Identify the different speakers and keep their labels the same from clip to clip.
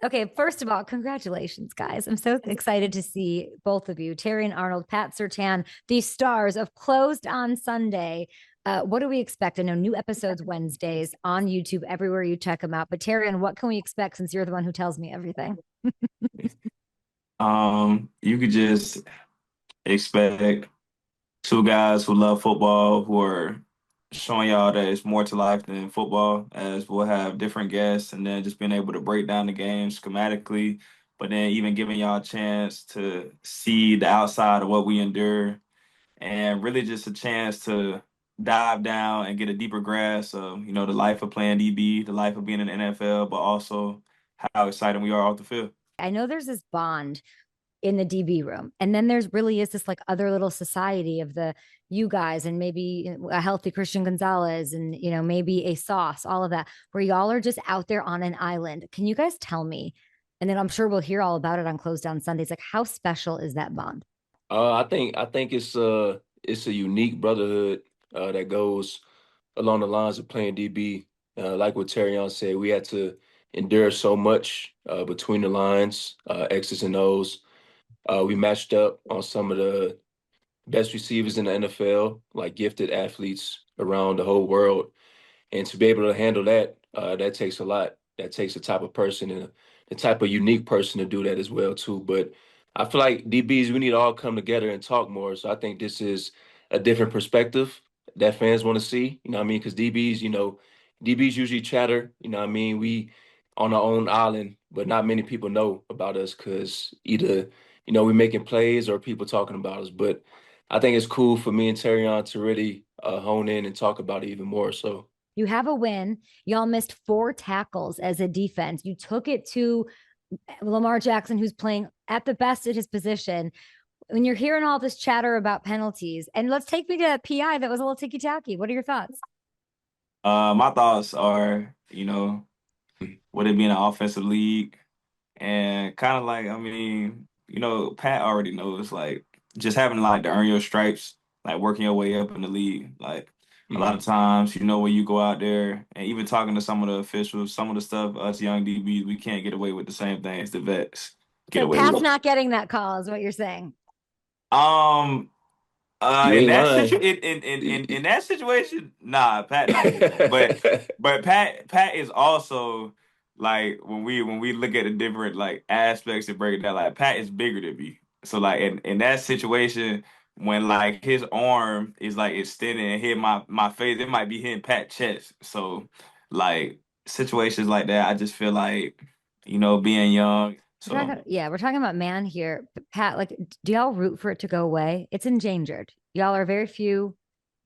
Speaker 1: Okay, first of all, congratulations, guys. I'm so excited to see both of you, Terrion Arnold, Pat Surtain, the stars of Closed on Sunday. What do we expect? I know new episodes Wednesdays on YouTube, everywhere you check them out. But Terrion, what can we expect since you're the one who tells me everything?
Speaker 2: You could just expect two guys who love football who are showing y'all that it's more to life than football, as we'll have different guests and then just being able to break down the game schematically, but then even giving y'all a chance to see the outside of what we endure and really just a chance to dive down and get a deeper grasp of, the life of playing DB, the life of being in the NFL, but also how exciting we are off the field.
Speaker 1: I know there's this bond in the DB room. And then there's really is this like other little society of the you guys and maybe a healthy Christian Gonzalez and maybe a sauce, all of that, where y'all are just out there on an island. Can you guys tell me? And then I'm sure we'll hear all about it on Closed Down Sundays. Like, how special is that bond?
Speaker 3: I think it's a unique brotherhood that goes along the lines of playing DB. Like what Terrion said, we had to endure so much between the lines, X's and O's. We matched up on some of the best receivers in the NFL, like gifted athletes around the whole world. And to be able to handle that, that takes a lot. That takes the type of person and the type of unique person to do that as well too. But I feel like DBs, we need to all come together and talk more. So I think this is a different perspective that fans want to see. You know what I mean? Because DBs, DBs usually chatter. You know what I mean? We on our own island, but not many people know about us because either we're making plays or people talking about us. But I think it's cool for me and Terrion to really hone in and talk about it even more. So.
Speaker 1: You have a win. Y'all missed four tackles as a defense. You took it to Lamar Jackson, who's playing at the best at his position. When you're hearing all this chatter about penalties, and let's take me to that PI that was a little ticky tacky. What are your thoughts?
Speaker 2: My thoughts are, would it be an offensive league? And kind of like, I mean, Pat already knows, like, just having like to earn your stripes, like working your way up in the league. Like a lot of
Speaker 3: Mhm.
Speaker 2: times, when you go out there and even talking to some of the officials, some of the stuff us young DBs, we can't get away with the same things the vets get
Speaker 1: So
Speaker 2: away
Speaker 1: Pat's
Speaker 2: with.
Speaker 1: not getting that call, is what you're saying.
Speaker 2: Um,
Speaker 3: You
Speaker 2: in
Speaker 3: ain't
Speaker 2: that
Speaker 3: lying.
Speaker 2: in that situation, nah, Pat not getting it. But Pat is also like when we look at the different like aspects of break it down, like Pat is bigger than me. So like in that situation, when like his arm is like extended and hit my face, it might be hitting Pat chest. So like situations like that, I just feel like being young. So.
Speaker 1: We're talking about man here. Pat, like, do y'all root for it to go away? It's endangered. Y'all are very few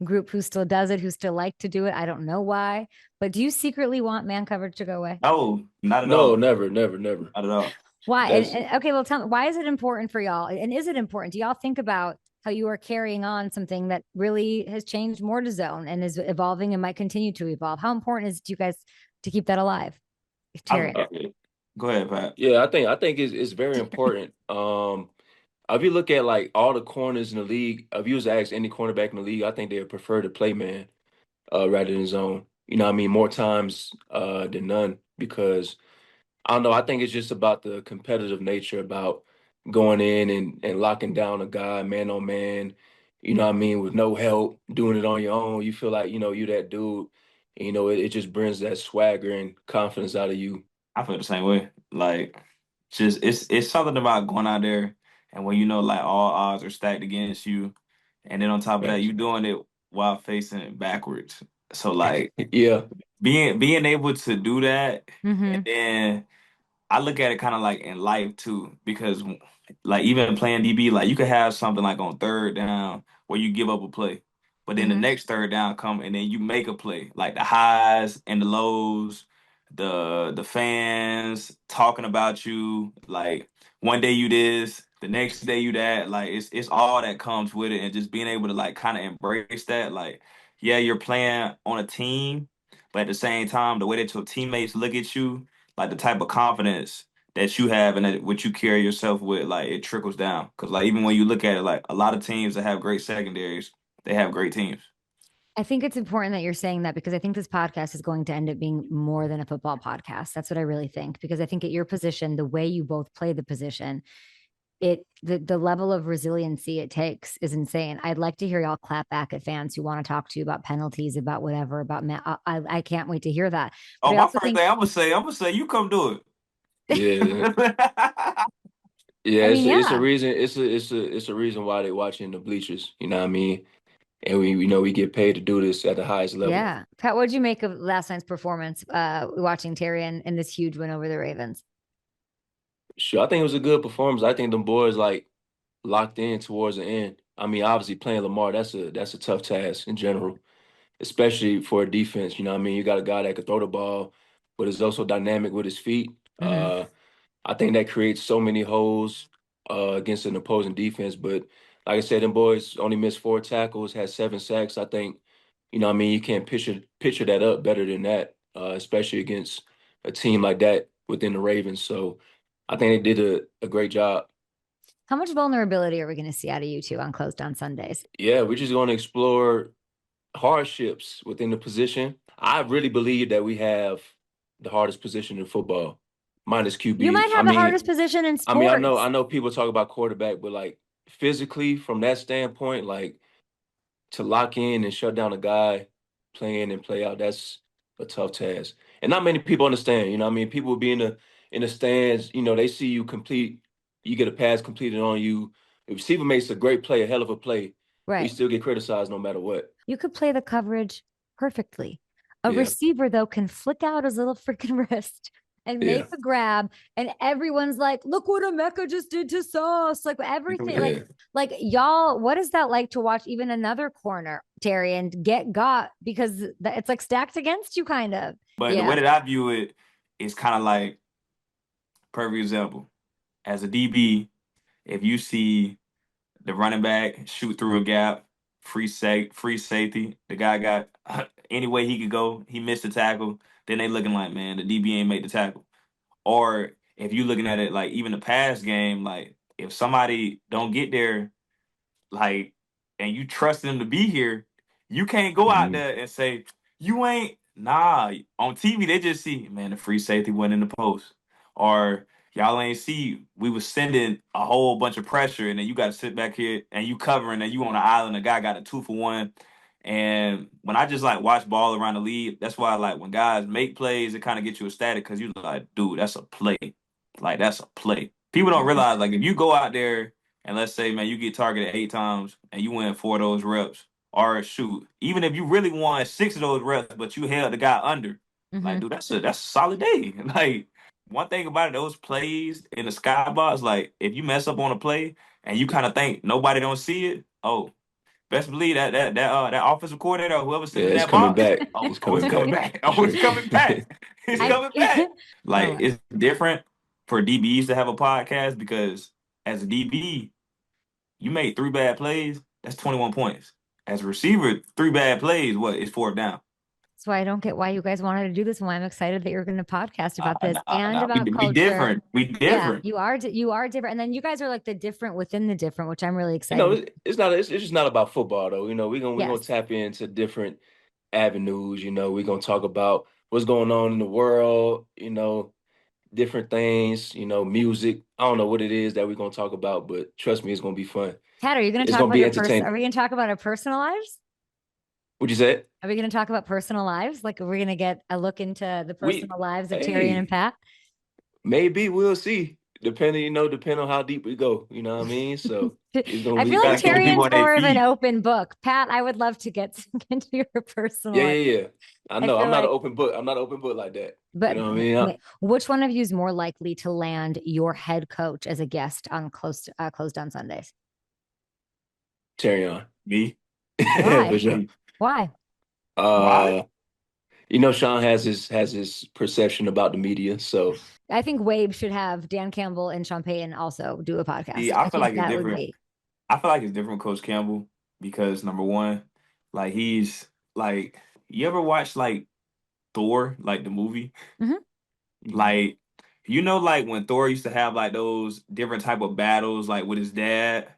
Speaker 1: group who still does it, who still like to do it. I don't know why, but do you secretly want man coverage to go away?
Speaker 2: Oh, not at
Speaker 3: No,
Speaker 2: all.
Speaker 3: never, never, never.
Speaker 2: Not at all.
Speaker 1: Why?
Speaker 3: That's
Speaker 1: Okay, well, tell me, why is it important for y'all? And is it important? Do y'all think about how you are carrying on something that really has changed more to zone and is evolving and might continue to evolve? How important is it to you guys to keep that alive?
Speaker 2: I,
Speaker 1: Tyrion.
Speaker 2: Go ahead, Pat.
Speaker 3: yeah. I think it's very important. If you look at like all the corners in the league, if you was to ask any cornerback in the league, I think they would prefer to play man rather than zone. You know what I mean? More times than none because I don't know. I think it's just about the competitive nature about going in and locking down a guy man on man. You know what I mean? With no help, doing it on your own. You feel like you that dude. It just brings that swagger and confidence out of you.
Speaker 2: I feel the same way. Like, just it's something about going out there and when like all odds are stacked against you, and then on top of that,
Speaker 3: Thanks.
Speaker 2: you doing it while facing it backwards. So like
Speaker 3: Yeah.
Speaker 2: being able to do that, and
Speaker 1: Mm-hmm.
Speaker 2: then I look at it kind of like in life too, because like even playing DB, like you could have something like on third down where you give up a play, but then the
Speaker 1: Mm-hmm.
Speaker 2: next third down come and then you make a play, like the highs and the lows, the fans talking about you, like one day you this, the next day you that, like it's all that comes with it, and just being able to like kind of embrace that, like yeah, you're playing on a team, but at the same time, the way that your teammates look at you like the type of confidence that you have and that what you carry yourself with, like it trickles down. Because like even when you look at it, like a lot of teams that have great secondaries, they have great teams.
Speaker 1: I think it's important that you're saying that because I think this podcast is going to end up being more than a football podcast. That's what I really think, because I think at your position, the way you both play the position, the level of resiliency it takes is insane. I'd like to hear y'all clap back at fans who want to talk to you about penalties, about whatever, about I can't wait to hear that. But
Speaker 2: Oh,
Speaker 1: I
Speaker 2: my
Speaker 1: also
Speaker 2: first
Speaker 1: think,
Speaker 2: thing I'm gonna say, you come do
Speaker 3: Yeah.
Speaker 2: it.
Speaker 3: Yeah,
Speaker 1: I mean,
Speaker 3: it's a
Speaker 1: yeah,
Speaker 3: reason it's a reason why they watching the bleachers, you know what I mean? And we get paid to do this at the highest level.
Speaker 1: yeah. Pat, what'd you make of last night's performance? Watching Terrion in this huge win over the Ravens.
Speaker 3: Sure, I think it was a good performance. I think them boys like locked in towards the end. I mean, obviously playing Lamar, that's a tough task in general, especially for a defense. You know what I mean? You got a guy that can throw the ball, but is also dynamic with his feet.
Speaker 1: Mm-hmm.
Speaker 3: I think that creates so many holes against an opposing defense. But like I said, them boys only missed 4 tackles, had 7 sacks. I think, you know what I mean, you can't picture that up better than that, especially against a team like that within the Ravens. So I think they did a great job.
Speaker 1: How much vulnerability are we going to see out of you two on Closed on Sundays?
Speaker 3: Yeah, we're just going to explore hardships within the position. I really believe that we have the hardest position in football, minus
Speaker 1: You
Speaker 3: QB.
Speaker 1: might have the hardest position in
Speaker 3: I
Speaker 1: sports.
Speaker 3: know people talk about quarterback, but like physically, from that standpoint, like to lock in and shut down a guy, play in and play out, that's a tough task. And not many people understand. You know what I mean? People will be in the stands, you know, they see you complete, you get a pass completed on you. The receiver makes a great play, a hell of a play, but you
Speaker 1: Right.
Speaker 3: still get criticized no matter what.
Speaker 1: You could play the coverage perfectly. A
Speaker 3: Yeah,
Speaker 1: receiver, though, can flick out his little freaking wrist and make
Speaker 3: yeah,
Speaker 1: a grab, and everyone's like, "Look what Emeka just did to Sauce!" Like everything,
Speaker 3: yeah.
Speaker 1: like y'all. What is that like to watch even another corner, Terry, and get got because it's like stacked against you, kind of.
Speaker 2: But the way
Speaker 1: Yeah.
Speaker 2: that I view it is kind of like, perfect example. As a DB, if you see the running back shoot through a gap, free safety, the guy got any way he could go, he missed the tackle, then they looking like, man, the DB ain't made the tackle. Or if you looking at it like even the pass game, like if somebody don't get there, like, and you trust them to be here, you can't go out
Speaker 3: Mhm.
Speaker 2: there and say, you ain't, nah. On TV, they just see, man, the free safety went in the post. Or y'all ain't see, we was sending a whole bunch of pressure, and then you got to sit back here and you covering, and you on the island, the guy got a 2-for-1. And when I just like watch ball around the league, that's why like when guys make plays, it kind of gets you ecstatic because you like, dude, that's a play. Like that's a play. People don't
Speaker 1: Mhm.
Speaker 2: realize like if you go out there and let's say, man, you get targeted 8 times and you win 4 of those reps, or shoot, even if you really won 6 of those reps, but you held the guy under, like,
Speaker 1: Mhm.
Speaker 2: dude, that's a solid day. Like one thing about it, those plays in the skybox, like if you mess up on a play and you kind of think nobody don't see it, oh, best believe that offensive coordinator or whoever's
Speaker 3: Yeah,
Speaker 2: sitting in
Speaker 3: it's
Speaker 2: that
Speaker 3: coming
Speaker 2: box,
Speaker 3: back.
Speaker 2: oh,
Speaker 3: It's
Speaker 2: oh, it's
Speaker 3: coming
Speaker 2: coming
Speaker 3: back
Speaker 2: back.
Speaker 3: for
Speaker 2: Oh, it's
Speaker 3: sure.
Speaker 2: coming back. It's
Speaker 1: I
Speaker 2: coming back. Like
Speaker 1: oh,
Speaker 2: it's different for DBs to have a podcast because as a DB, you made 3 bad plays, that's 21 points. As a receiver, 3 bad plays, what is fourth down?
Speaker 1: that's why I don't get why you guys wanted to do this. And why I'm excited that you're going to podcast about this and
Speaker 2: Nah.
Speaker 1: about
Speaker 2: We
Speaker 1: culture.
Speaker 2: different. We
Speaker 1: Yeah,
Speaker 2: different.
Speaker 1: you are different, and then you guys are like the different within the different, which I'm really
Speaker 3: You know,
Speaker 1: excited.
Speaker 3: it's just not about football though. You know, we're gonna
Speaker 1: Yes.
Speaker 3: tap into different avenues. You know, we're gonna talk about what's going on in the world. You know, different things. You know, music. I don't know what it is that we're gonna talk about, but trust me, it's gonna be fun.
Speaker 1: Kat, are you going to
Speaker 3: It's
Speaker 1: talk
Speaker 3: gonna
Speaker 1: about
Speaker 3: be
Speaker 1: your person?
Speaker 3: entertaining.
Speaker 1: Are we going to talk about our personal lives?
Speaker 3: What you said?
Speaker 1: Are we going to talk about personal lives? Like, are we going to get a look into the
Speaker 3: We,
Speaker 1: personal lives of Tyrion and
Speaker 3: hey,
Speaker 1: Pat?
Speaker 3: maybe we'll see. Depending on how deep we go. You know what I mean? So it's gonna
Speaker 1: I
Speaker 3: be
Speaker 1: feel
Speaker 2: Got
Speaker 1: like
Speaker 2: to keep the
Speaker 3: interesting.
Speaker 2: people
Speaker 1: Tyrion's
Speaker 2: on their
Speaker 1: more of an
Speaker 2: feet.
Speaker 1: open book. Pat, I would love to get into your personal
Speaker 3: Yeah,
Speaker 1: life.
Speaker 3: yeah, yeah. I
Speaker 1: I
Speaker 3: know.
Speaker 1: feel
Speaker 3: I'm not an
Speaker 1: like,
Speaker 3: open book. I'm not an open book like that. You
Speaker 1: but
Speaker 3: know what I mean?
Speaker 1: which one of you is more likely to land your head coach as a guest on Closed on Sundays?
Speaker 3: Terrion.
Speaker 2: Me?
Speaker 3: For
Speaker 1: Why?
Speaker 3: sure.
Speaker 2: Me.
Speaker 1: Why?
Speaker 2: Why?
Speaker 3: Uh, you know, Sean has his perception about the media, so
Speaker 1: I think Wabe should have Dan Campbell and Sean Payton also do a
Speaker 2: See,
Speaker 1: podcast.
Speaker 2: I
Speaker 1: I
Speaker 2: feel
Speaker 1: think
Speaker 2: like it's
Speaker 1: that would
Speaker 2: different.
Speaker 1: be
Speaker 2: I feel like it's different with Coach Campbell because number one, like he's like you ever watch like Thor, like the movie?
Speaker 1: Mhm.
Speaker 2: Like you know, like when Thor used to have like those different type of battles, like with his dad.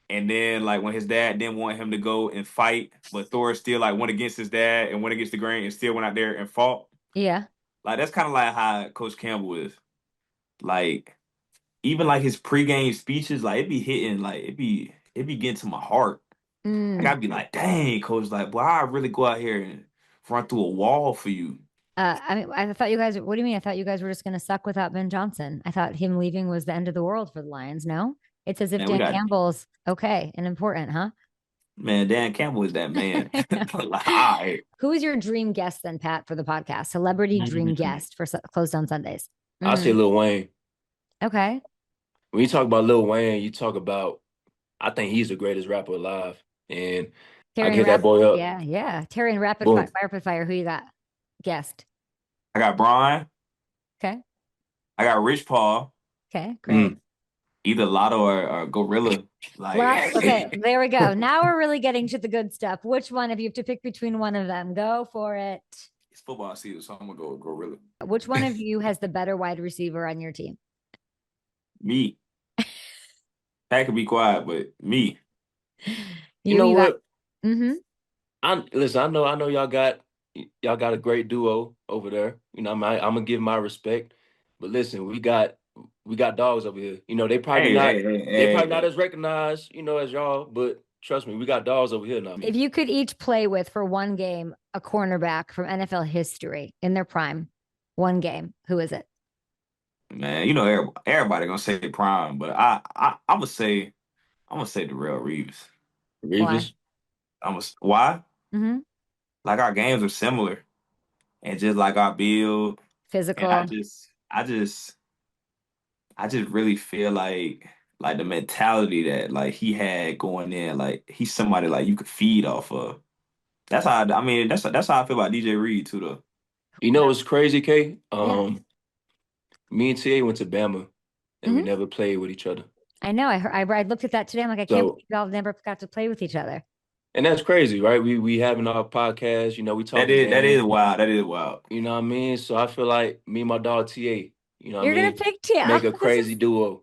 Speaker 2: And then like when his dad didn't want him to go and fight, but Thor still like went against his dad and went against the grain and still went out there and fought.
Speaker 1: Yeah.
Speaker 2: Like that's kind of like how Coach Campbell is. Like even like his pregame speeches, like it be hitting, like it be getting to my heart. Like
Speaker 1: Mm.
Speaker 2: I'd be like, dang, coach, like, boy, I really go out here and run through a wall for you.
Speaker 1: I mean, I thought you guys, what do you mean? I thought you guys were just going to suck without Ben Johnson. I thought him leaving was the end of the world for the Lions. No, it's as if
Speaker 2: Man, we
Speaker 1: Dan
Speaker 2: got
Speaker 1: Campbell's okay and important, huh?
Speaker 2: man, Dan Campbell is that man.
Speaker 1: I know.
Speaker 2: Like, all right.
Speaker 1: Who is your dream guest then, Pat, for the podcast? Celebrity dream guest for Closed on Sundays.
Speaker 3: I say Lil Wayne.
Speaker 1: Okay.
Speaker 3: When you talk about Lil Wayne, you talk about, I think he's the greatest rapper alive. And I
Speaker 1: Terrion
Speaker 3: get that boy up.
Speaker 1: Yeah, yeah. Terrion
Speaker 3: Boom.
Speaker 1: Rapid Fire. Who you got? Guest.
Speaker 2: I got Brian.
Speaker 1: Okay.
Speaker 2: I got Rich Paul.
Speaker 1: Okay. Great.
Speaker 2: Either Lotto or Gorilla. Like,
Speaker 1: okay, there we go. Now we're really getting to the good stuff. Which one, if you have to pick between one of them, go for it.
Speaker 2: It's football season, so I'm gonna go with Gorilla.
Speaker 1: Which one of you has the better wide receiver on your team?
Speaker 2: Me. Pat could be quiet, but me.
Speaker 3: You know what?
Speaker 1: Mm-hmm.
Speaker 3: Listen, I know y'all got a great duo over there. You know, I'm gonna give my respect. But listen, we got dogs over here. You know, they probably not as recognized, you know, as y'all, but trust me, we got dogs over here now.
Speaker 1: If you could each play with for one game a cornerback from NFL history in their prime, one game, who is it?
Speaker 2: Man, you know everybody gonna say Prime, but I'm gonna say Darrell Reeves.
Speaker 3: Reeves.
Speaker 2: Why?
Speaker 1: Mm-hmm.
Speaker 2: Like our games are similar, and just like our build,
Speaker 1: Physical.
Speaker 2: and I just really feel like the mentality that like he had going in, like he's somebody like you could feed off of. That's how I mean. That's how I feel about DJ Reed too, though.
Speaker 3: You know what's crazy, Kay?
Speaker 1: Yeah.
Speaker 3: Me and TA went to Bama, and we never played with each other.
Speaker 1: I know. I looked at that today. I'm like, I can't believe y'all never got to play with each other.
Speaker 3: And that's crazy, right? We having our podcast, you know, we talk.
Speaker 2: That is wild. That is wild.
Speaker 3: You know what I mean? So I feel like me and my dog TA, you know what
Speaker 1: You're
Speaker 3: I mean?
Speaker 1: Gonna pick TA.
Speaker 3: Make a crazy duo.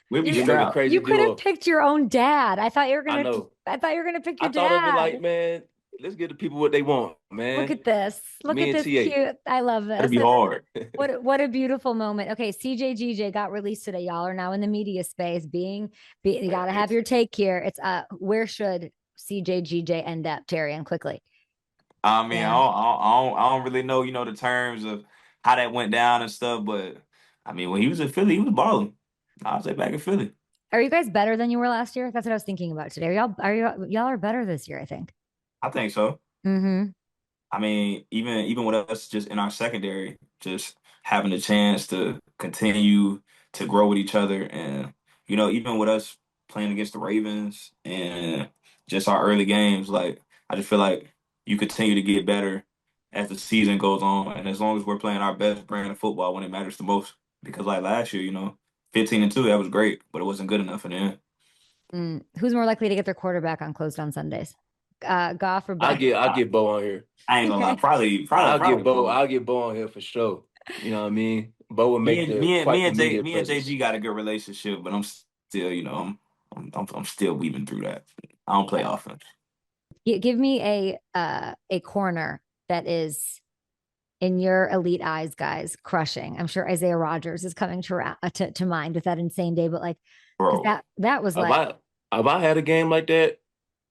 Speaker 2: We'll be
Speaker 3: make a crazy
Speaker 1: You could
Speaker 3: duo.
Speaker 1: have picked your own dad. I thought you were gonna.
Speaker 3: I know.
Speaker 1: I thought you were gonna pick your dad.
Speaker 3: I thought it'd be like, man, let's give the people what they want, man.
Speaker 1: Look at this. Look at this cute. I love this.
Speaker 2: That'd be hard.
Speaker 1: What a beautiful moment. Okay, CJGJ got released today. Y'all are now in the media space. You gotta have your take here. It's where should CJGJ end up, Terrion, quickly?
Speaker 2: I mean, yeah. I don't really know, you know, the terms of how that went down and stuff, but I mean, when he was in Philly, he was balling. I'll say back in Philly.
Speaker 1: Are you guys better than you were last year? That's what I was thinking about today. Y'all are better this year, I think.
Speaker 2: I think so.
Speaker 1: Mm-hmm.
Speaker 2: I mean, even with us just in our secondary, just having a chance to continue to grow with each other, and you know, even with us playing against the Ravens and just our early games, like I just feel like you continue to get better as the season goes on, and as long as we're playing our best brand of football when it matters the most. Because like last year, you know, 15-2, that was great, but it wasn't good enough in the
Speaker 1: end. Who's more likely to get their quarterback on Closed on Sundays? Goff or Bo?
Speaker 3: I'll get Bo on here.
Speaker 2: I ain't gonna lie, probably
Speaker 3: I'll get Bo on here for sure. You know what I mean? Bo would make
Speaker 2: me and JG got a good relationship, but I'm still, you know, I'm still weaving through that. I don't play offense.
Speaker 1: Give me a corner that is in your elite eyes, guys, crushing. I'm sure Isaiah Rodgers is coming to mind with that insane day, but like, bro, that was like.
Speaker 3: Have I had a game like that?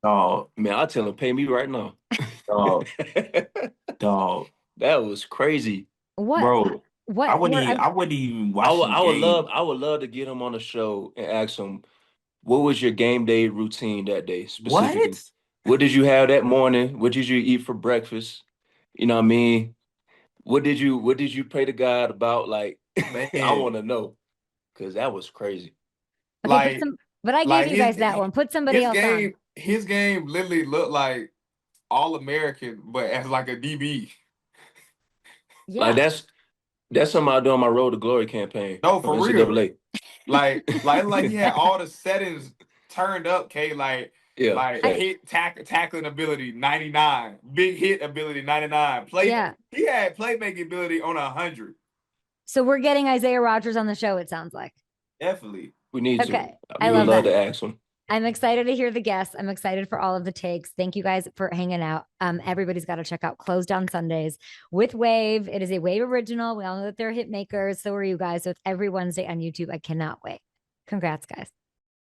Speaker 2: Oh
Speaker 3: man, I'll tell him pay me right now.
Speaker 2: Dog.
Speaker 3: That was crazy.
Speaker 1: What,
Speaker 2: bro?
Speaker 1: What
Speaker 2: I wouldn't even watch.
Speaker 3: I would love to get him on the show and ask him, what was your game day routine that day specifically? What did you have that morning? What did you eat for breakfast? You know what I mean? What did you pray to God about? Like, I want to know, because that was crazy.
Speaker 1: Okay, but I gave you guys that one. Put somebody else on.
Speaker 4: His game literally looked like All-American, but as like a DB.
Speaker 1: Yeah.
Speaker 3: Like that's something I do on my Road to Glory campaign.
Speaker 4: No, for real.
Speaker 3: NCAA.
Speaker 4: Like he had all the settings turned up, K. Like tackling ability 99, big hit ability 99, he had playmaking ability on 100.
Speaker 1: So we're getting Isaiah Rodgers on the show. It sounds like
Speaker 2: definitely
Speaker 3: we need to.
Speaker 1: I love
Speaker 3: to ask him.
Speaker 1: I'm excited to hear the guests. I'm excited for all of the takes. Thank you guys for hanging out. Everybody's got to check out Closed on Sundays with Wave. It is a Wave original. We all know that they're hit makers. So are you guys. So it's every Wednesday on YouTube. I cannot wait. Congrats, guys.